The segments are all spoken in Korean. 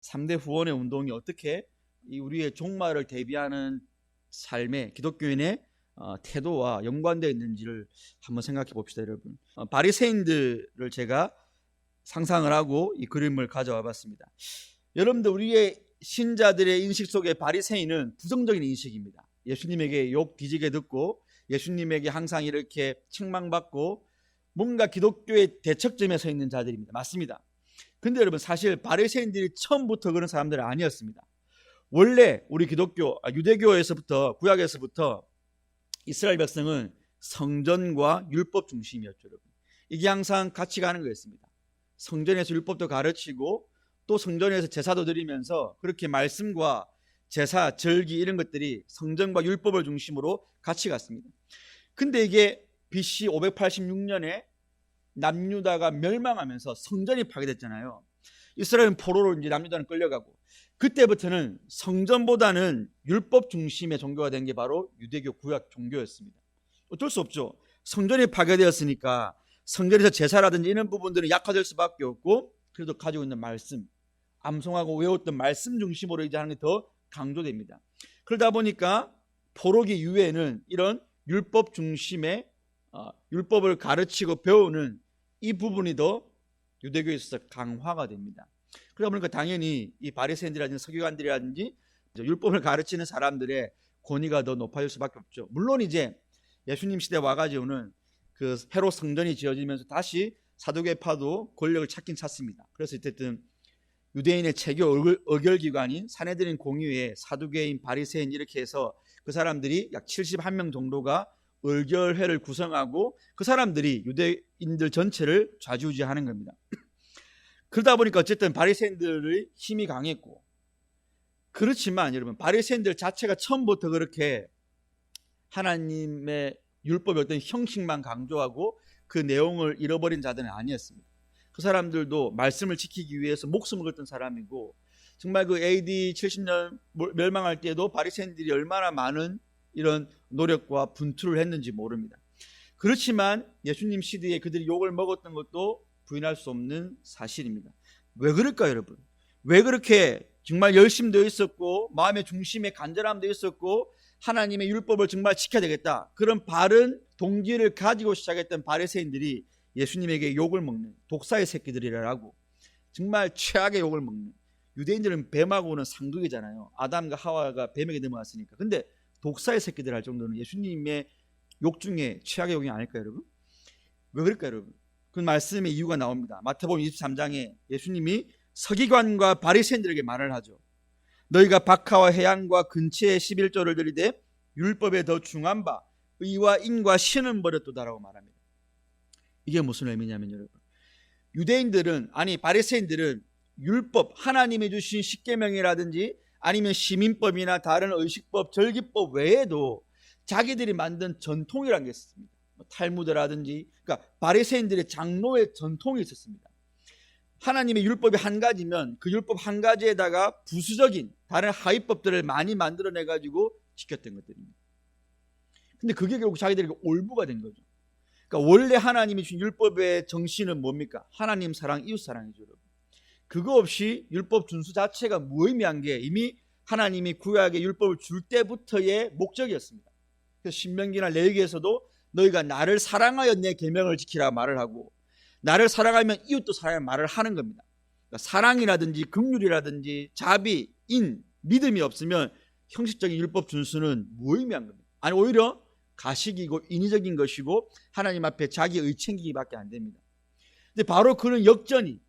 3대 후원의 운동이 어떻게 우리의 종말을 대비하는 삶의 기독교인의 태도와 연관되어 있는지를 한번 생각해 봅시다, 여러분. 바리새인들을 제가 상상을 하고 이 그림을 가져와 봤습니다. 여러분들, 우리의 신자들의 인식 속에 바리새인은 부정적인 인식입니다. 예수님에게 욕 뒤지게 듣고 예수님에게 항상 이렇게 책망받고 뭔가 기독교의 대척점에 서 있는 자들입니다. 맞습니다. 근데 여러분, 사실 바리새인들이 처음부터 그런 사람들은 아니었습니다. 원래 우리 유대교에서부터, 구약에서부터 이스라엘 백성은 성전과 율법 중심이었죠, 여러분. 이게 항상 같이 가는 거였습니다. 성전에서 율법도 가르치고 또 성전에서 제사도 드리면서 그렇게 말씀과 제사, 절기 이런 것들이 성전과 율법을 중심으로 같이 갔습니다. 근데 이게 BC 586년에 남유다가 멸망하면서 성전이 파괴됐잖아요. 이스라엘은 포로로 이제 남유다는 끌려가고, 그때부터는 성전보다는 율법 중심의 종교가 된 게 바로 유대교 구약 종교였습니다. 어쩔 수 없죠. 성전이 파괴되었으니까 성전에서 제사라든지 이런 부분들은 약화될 수밖에 없고, 그래도 가지고 있는 말씀, 암송하고 외웠던 말씀 중심으로 이제 하는 게 더 강조됩니다. 그러다 보니까 포로기 이후에는 이런 율법 중심의 율법을 가르치고 배우는 이 부분이 더 유대교에 있어서 강화가 됩니다. 그러다 보니까 당연히 이 바리새인들이라든지 서기관들이라든지 율법을 가르치는 사람들의 권위가 더 높아질 수밖에 없죠. 물론 이제 예수님 시대 와가지고는 그 헤롯 성전이 지어지면서 다시 사두개파도 권력을 찾긴 찾습니다. 그래서 어쨌든 유대인의 체교 의결기관인 사내들인 공의회, 사두개인, 바리새인 이렇게 해서 그 사람들이 약 71명 정도가 의결회를 구성하고 그 사람들이 유대인들 전체를 좌지우지하는 겁니다. 그러다 보니까 어쨌든 바리새인들의 힘이 강했고, 그렇지만 여러분, 바리새인들 자체가 처음부터 그렇게 하나님의 율법의 어떤 형식만 강조하고 그 내용을 잃어버린 자들은 아니었습니다. 그 사람들도 말씀을 지키기 위해서 목숨을 걸던 사람이고, 정말 그 AD 70년 멸망할 때도 바리새인들이 얼마나 많은 이런 노력과 분투를 했는지 모릅니다. 그렇지만 예수님 시대에 그들이 욕을 먹었던 것도 부인할 수 없는 사실입니다. 왜 그럴까요, 여러분? 왜 그렇게 정말 열심도 있었고 마음의 중심에 간절함도 있었고 하나님의 율법을 정말 지켜야 되겠다, 그런 바른 동기를 가지고 시작했던 바리새인들이 예수님에게 욕을 먹는 독사의 새끼들이라고, 정말 최악의 욕을 먹는, 유대인들은 뱀하고는 상극이잖아요. 아담과 하와가 뱀에게 넘어갔으니까. 근데 독사의 새끼들 할 정도는 예수님의 욕 중에 최악의 욕이 아닐까요, 여러분? 왜 그럴까요, 여러분? 그 말씀의 이유가 나옵니다. 마태복음 23장에 예수님이 서기관과 바리새인들에게 말을 하죠. 너희가 박하와 해양과 근처에 11조를 들이되 율법에 더 중한 바 의와 인과 신은 버렸도다라고 말합니다. 이게 무슨 의미냐면 여러분, 유대인들은, 아니 바리새인들은 율법, 하나님이 주신 십계명이라든지 아니면 시민법이나 다른 의식법, 절기법 외에도 자기들이 만든 전통이라는 게 있었습니다. 탈무드라든지, 그러니까 바리새인들의 장로의 전통이 있었습니다. 하나님의 율법이 한 가지면 그 율법 한 가지에다가 부수적인 다른 하위법들을 많이 만들어내 가지고 지켰던 것들입니다. 근데 그게 결국 자기들에게 올무가 된 거죠. 그러니까 원래 하나님이 주신 율법의 정신은 뭡니까? 하나님 사랑, 이웃 사랑이죠, 여러분. 그거 없이 율법 준수 자체가 무의미한 게 이미 하나님이 구약의 율법을 줄 때부터의 목적이었습니다. 그래서 신명기나 레위기에서도 너희가 나를 사랑하여 내 계명을 지키라 말을 하고, 나를 사랑하면 이웃도 사랑하라 말을 하는 겁니다. 그러니까 사랑이라든지 긍휼이라든지 자비, 인, 믿음이 없으면 형식적인 율법 준수는 무의미한 겁니다. 아니 오히려 가식이고 인위적인 것이고 하나님 앞에 자기 의챙기기밖에 안 됩니다. 근데 바로 그런 역전이,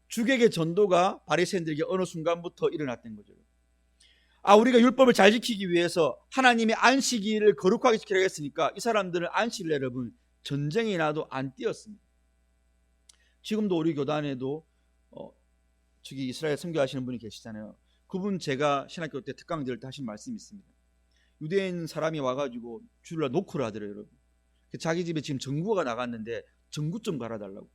주객의 전도가 바리새인들에게 어느 순간부터 일어났던 거죠. 우리가 율법을 잘 지키기 위해서 하나님의 안식일을 거룩하게 지키라고 했으니까 이 사람들은 안식일, 여러분, 전쟁이 나도 안 뛰었습니다. 지금도 우리 교단에도 저기 이스라엘 선교하시는 분이 계시잖아요. 그분 제가 신학교 때 특강 들을 때 하신 말씀이 있습니다. 유대인 사람이 와가지고 주일날 노크를 하더래요, 여러분. 자기 집에 지금 전구가 나갔는데 전구 좀 갈아달라고.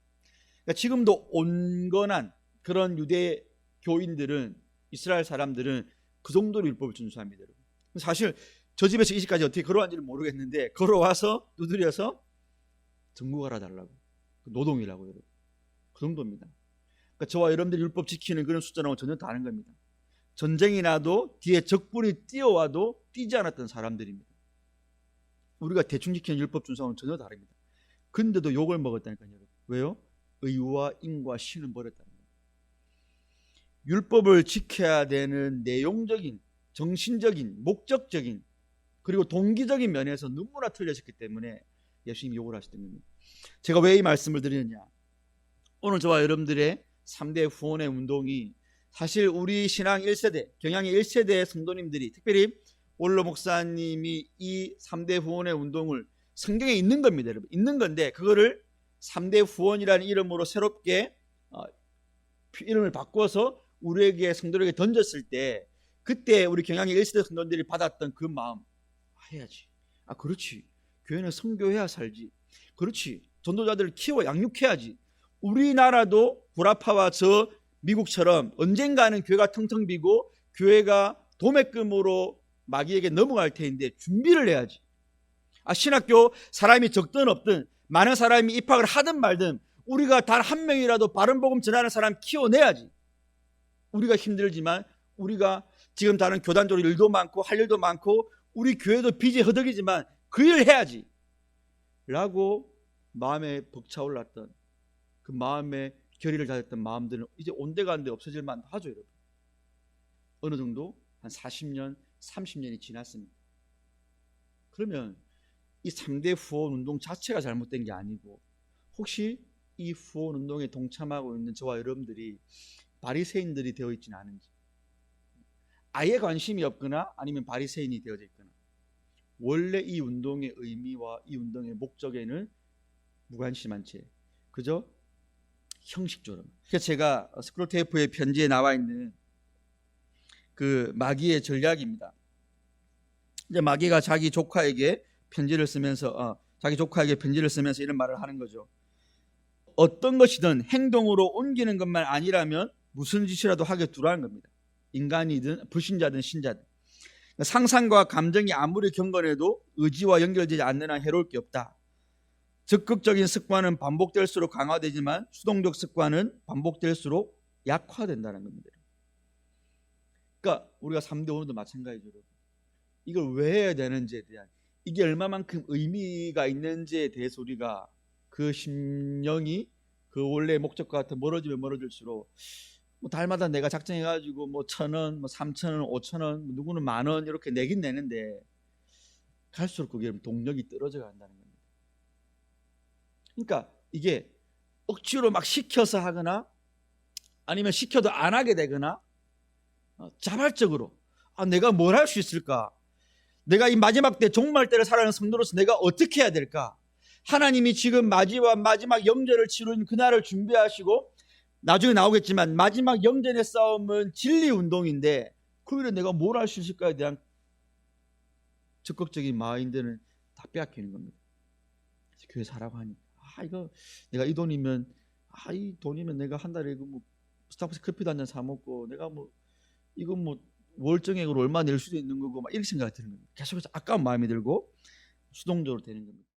그러니까 지금도 온건한 그런 유대 교인들은, 이스라엘 사람들은 그 정도로 율법을 준수합니다, 여러분. 사실 저 집에서 이 집까지 어떻게 걸어왔는지는 모르겠는데 걸어와서 두드려서 전구 갈아달라고, 노동이라고, 여러분. 그 정도입니다. 그러니까 저와 여러분들이 율법 지키는 그런 숫자랑은 전혀 다른 겁니다. 전쟁이 나도 뒤에 적군이 뛰어와도 뛰지 않았던 사람들입니다. 우리가 대충 지키는 율법 준수와는 전혀 다릅니다. 근데도 욕을 먹었다니까요. 여러분. 왜요? 의와 인과 신을 버렸다는 거예요. 율법을 지켜야 되는 내용적인, 정신적인, 목적적인, 그리고 동기적인 면에서 너무나 틀려졌기 때문에 예수님이 욕을 하셨던 겁니다. 제가 왜 이 말씀을 드리느냐, 오늘 저와 여러분들의 3대 후원의 운동이 사실 우리 신앙 1세대, 경향의 1세대 성도님들이, 특별히 원로 목사님이 이 3대 후원의 운동을 성경에 있는 겁니다. 여러분. 있는 건데 그거를 3대 후원이라는 이름으로 새롭게 이름을 바꿔서 우리에게, 성도에게 던졌을 때, 그때 우리 경향의 1세대 성도들이 받았던 그 마음, 해야지. 그렇지. 교회는 선교해야 살지. 그렇지. 전도자들을 키워 양육해야지. 우리나라도 구라파와 저 미국처럼 언젠가는 교회가 텅텅 비고 교회가 도매금으로 마귀에게 넘어갈 테인데 준비를 해야지. 신학교 사람이 적든 없든 많은 사람이 입학을 하든 말든 우리가 단 한 명이라도 바른 복음 전하는 사람 키워내야지. 우리가 힘들지만, 우리가 지금 다른 교단적으로 일도 많고 할 일도 많고 우리 교회도 빚이 허덕이지만 그 일을 해야지 라고 마음에 벅차올랐던, 그 마음에 결의를 다졌던 마음들은 이제 온데간데 없어질 만도 하죠. 여러분. 어느 정도 한 40년 30년이 지났습니다. 그러면 이 3대 후원 운동 자체가 잘못된 게 아니고, 혹시 이 후원 운동에 동참하고 있는 저와 여러분들이 바리새인들이 되어 있지는 않은지, 아예 관심이 없거나 아니면 바리새인이 되어져 있거나, 원래 이 운동의 의미와 이 운동의 목적에는 무관심한 채 그저 형식적으로. 그래서 제가 스크롤테이프의 편지에 나와 있는 그 마귀의 전략입니다. 이제 마귀가 자기 조카에게 편지를 쓰면서 이런 말을 하는 거죠. 어떤 것이든 행동으로 옮기는 것만 아니라면 무슨 짓이라도 하게 두라는 겁니다. 인간이든 불신자든 신자든. 상상과 감정이 아무리 경건해도 의지와 연결되지 않는 한 해로울 게 없다. 적극적인 습관은 반복될수록 강화되지만 수동적 습관은 반복될수록 약화된다는 겁니다. 그러니까 우리가 3대 오늘도 마찬가지죠. 이걸 왜 해야 되는지에 대한, 이게 얼마만큼 의미가 있는지에 대해서 우리가 그 심령이 그 원래 목적과 같은 멀어지면 멀어질수록, 달마다 내가 작정해가지고 1,000원, 3,000원, 5,000원, 누구는 10,000원 이렇게 내긴 내는데 갈수록 그게 동력이 떨어져 간다는 겁니다. 그러니까 이게 억지로 막 시켜서 하거나 아니면 시켜도 안 하게 되거나, 자발적으로 내가 뭘 할 수 있을까? 내가 이 마지막 때, 종말 때를 살아가는 성도로서 내가 어떻게 해야 될까? 하나님이 지금 마지막 영전을 치르는 그날을 준비하시고, 나중에 나오겠지만 마지막 영전의 싸움은 진리 운동인데 그 일에 내가 뭘 할 수 있을까에 대한 적극적인 마인드는 다 빼앗기는 겁니다. 그래서 교회 사라고 하니, 이거 내가 이 돈이면 내가 한 달에 스타벅스 커피도 한 잔 사 먹고, 내가 이거 월정액으로 얼마 낼 수도 있는 거고, 막 이렇게 생각이 드는 겁니다. 계속해서 아까운 마음이 들고 수동적으로 되는 겁니다.